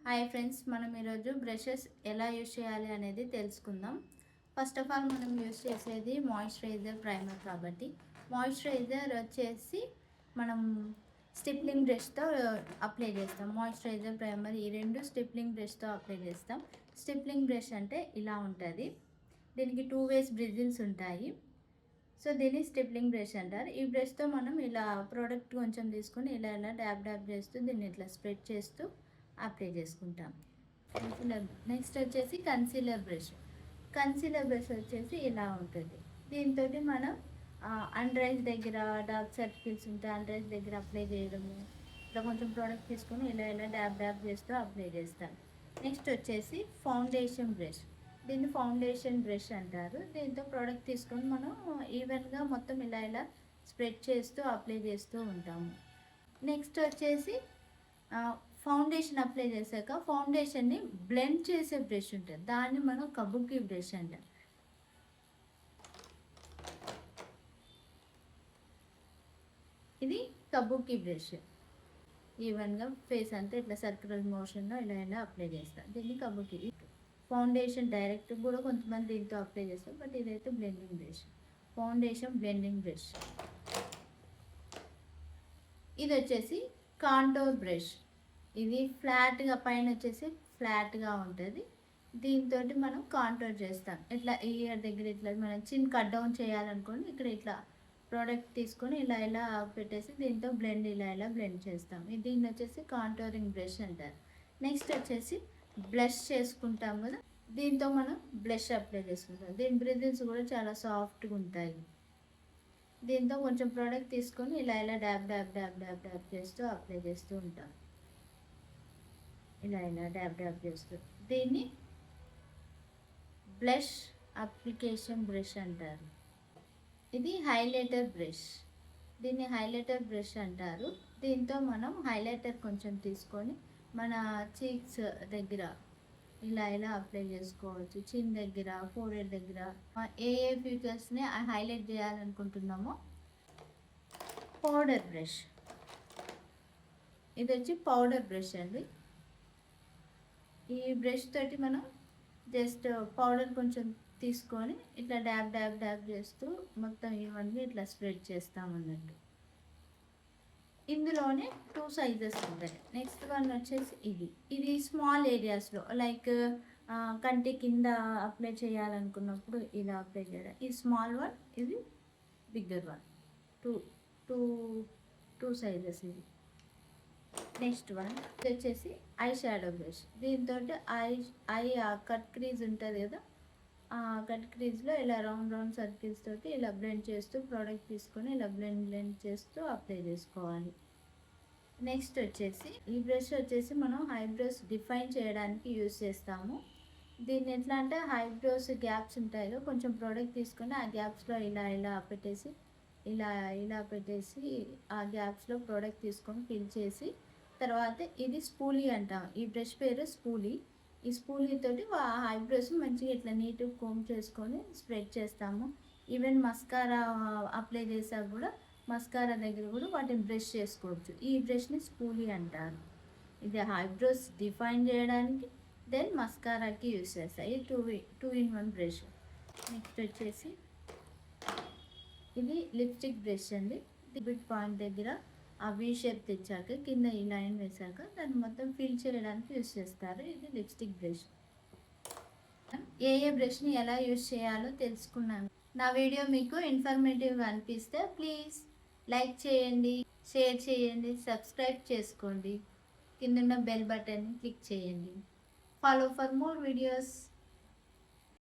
Hi friends, మనం ఈరోజు brushes ఎలా యూజ్ చేయాలి అనేది తెలుసుకుందాం. ఫస్ట్ ఆఫ్ ఆల్ మనం యూజ్ చేసేది మాయిశ్చరైజర్ ప్రైమర్. కాబట్టి మాయిశ్చరైజర్ వచ్చేసి మనం స్టిప్లింగ్ బ్రష్తో అప్లై చేస్తాం. మాయిశ్చరైజర్ ప్రైమర్ ఈ రెండు స్టిప్లింగ్ బ్రష్తో అప్లై చేస్తాం. స్టిప్లింగ్ బ్రష్ అంటే ఇలా ఉంటుంది. దీనికి 2 వేస్ బ్రిజిల్స్ ఉంటాయి. సో దీన్ని స్టిప్లింగ్ బ్రష్ అంటారు. ఈ బ్రష్తో మనం ఇలా ప్రోడక్ట్ కొంచెం తీసుకొని ఇలా డ్యాబ్ చేస్తూ దీన్ని ఇట్లా స్ప్రెడ్ చేస్తూ అప్లై చేసుకుంటాం. నెక్స్ట్ వచ్చేసి కన్సీలర్ బ్రష్. కన్సీలర్ బ్రష్ వచ్చేసి ఇలా ఉంటుంది. దీంతో మనం అండర్ ఐస్ దగ్గర డార్క్ సర్కిల్స్ ఉంటే అండర్ ఐస్ దగ్గర అప్లై చేయడము, ఇట్లా కొంచెం ప్రోడక్ట్ తీసుకొని ఇలా డ్యాబ్ చేస్తూ అప్లై చేస్తాం. నెక్స్ట్ వచ్చేసి ఫౌండేషన్ బ్రష్. దీన్ని ఫౌండేషన్ బ్రష్ అంటారు. దీంతో ప్రోడక్ట్ తీసుకొని మనం ఈవెన్గా మొత్తం ఇలా స్ప్రెడ్ చేస్తూ అప్లై చేస్తూ ఉంటాము. నెక్స్ట్ వచ్చేసి ఫౌండేషన్ అప్లై చేశాక ఫౌండేషన్ని బ్లెండ్ చేసే బ్రష్ ఉంటుంది. దాన్ని మనం కబుకి బ్రష్ అంటాం. ఇది కబుకి బ్రష్. ఈవెన్గా ఫేస్ అంతా ఇట్లా సర్క్యులర్ మోషన్లో ఇలా అప్లై చేస్తాం. దీన్ని కబుకి. ఫౌండేషన్ డైరెక్ట్ కూడా కొంతమంది దీంతో అప్లై చేస్తారు, బట్ ఇదైతే blending brush. Foundation blending brush. ఇది వచ్చేసి కాంటోర్ బ్రష్. ఇది ఫ్లాట్గా పైన వచ్చేసి ఫ్లాట్గా ఉంటుంది. దీంతో మనం కాంటోర్ చేస్తాం. ఇట్లా ఇయర్ దగ్గర ఇట్లా మనం చిన్న కట్ డౌన్ చేయాలనుకోండి, ఇక్కడ ఇట్లా ప్రోడక్ట్ తీసుకొని ఇలా పెట్టేసి దీంతో బ్లెండ్ ఇలా బ్లెండ్ చేస్తాం. దీన్ని వచ్చేసి కాంటోరింగ్ బ్రష్ అంటారు. నెక్స్ట్ వచ్చేసి బ్లష్ చేసుకుంటాం కదా, దీంతో మనం బ్లష్ అప్లై చేసుకుంటాం. దీని బ్రిజిల్స్ కూడా చాలా సాఫ్ట్గా ఉంటాయి. దీంతో కొంచెం ప్రోడక్ట్ తీసుకొని ఇలా డ్యాబ్ చేస్తూ అప్లై చేస్తూ ఉంటాం. ఇలా డ్యాబ్ చేస్తూ దీన్ని బ్లష్ అప్లికేషన్ బ్రష్ అంటారు. ఇది హైలైటర్ బ్రష్. దీన్ని హైలైటర్ బ్రష్ అంటారు. దీంతో మనం హైలైటర్ కొంచెం తీసుకొని మన చీక్స్ దగ్గర ఇలా అప్లై చేసుకోవచ్చు. చిన్ దగ్గర, ఫోరెడ్ దగ్గర ఏ ఫీచర్స్ని హైలైట్ చేయాలనుకుంటున్నామో. Powder brush. ఇది వచ్చి పౌడర్ బ్రష్ అండి. ఈ బ్రష్ తోటి మనం జస్ట్ పౌడర్ కొంచెం తీసుకొని ఇట్లా డ్యాబ్ చేస్తూ మొత్తం ఇవన్నీ ఇట్లా స్ప్రెడ్ చేస్తాం అన్నట్టు. ఇందులోనే 2 సైజెస్ ఉంటాయి. నెక్స్ట్ వన్ వచ్చేసి ఇది స్మాల్ ఏరియాస్లో లైక్ కంటి కింద అప్లై చేయాలనుకున్నప్పుడు ఇలా అప్లై చేయడం. ఇది స్మాల్ వన్, ఇది బిగ్గర్ వన్. టూ సైజెస్ ఇది. నెక్స్ట్ వన్ వచ్చేసి ఐ షాడో బ్రష్. దీంతో ఐ కట్ క్రీజ్ ఉంటుంది కదా, ఆ కట్ క్రీజ్లో ఇలా రౌండ్ సర్కిల్స్ తోటి ఇలా బ్లెండ్ చేస్తూ ప్రోడక్ట్ తీసుకొని ఇలా బ్లెండ్ చేస్తూ అప్లై చేసుకోవాలి. నెక్స్ట్ వచ్చేసి ఈ బ్రష్ వచ్చేసి మనం ఐబ్రోస్ డిఫైన్ చేయడానికి యూజ్ చేస్తాము. దీన్ని ఎట్లా అంటే ఐబ్రోస్ గ్యాప్స్ ఉంటాయి కదా, కొంచెం ప్రోడక్ట్ తీసుకొని ఆ గ్యాప్స్లో ఇలా పెట్టేసి ఆ గ్యాప్స్లో ప్రోడక్ట్ తీసుకొని ఫిల్ చేసి తర్వాత ఇది స్పూలీ అంటాం. ఈ బ్రష్ పేరు స్పూలీ. ఈ స్పూలీతోటి ఐబ్రోస్ మంచిగా ఇట్లా నీట్గా కోమ్ చేసుకొని స్ప్రెడ్ చేస్తాము. ఈవెన్ మస్కారా అప్లై చేసాక కూడా మస్కారా దగ్గర కూడా వాటిని బ్రష్ చేసుకోవచ్చు. ఈ బ్రష్ని స్పూలీ అంటారు. ఇది ఐబ్రోస్ డిఫైన్ చేయడానికి, దెన్ మస్కారాకి యూజ్ చేస్తాయి. ఇది 2-in-1 బ్రష్. నెక్స్ట్ వచ్చేసి ఇది లిప్స్టిక్ బ్రష్ అండి. బిట్ పాయింట్ దగ్గర ఆ వీ షేప్ తెచ్చాక కింద ఈ లైన్ వేసాక దాన్ని మొత్తం ఫిల్ చేయడానికి యూజ్ చేస్తారు. ఇది లిప్స్టిక్ బ్రష్. ఏ బ్రష్ని ఎలా యూజ్ చేయాలో తెలుసుకున్నాను. నా వీడియో మీకు ఇన్ఫర్మేటివ్గా అనిపిస్తే ప్లీజ్ లైక్ చేయండి, షేర్ చేయండి, సబ్స్క్రైబ్ చేసుకోండి. కింద బెల్ బటన్ని క్లిక్ చేయండి. Follow for more videos.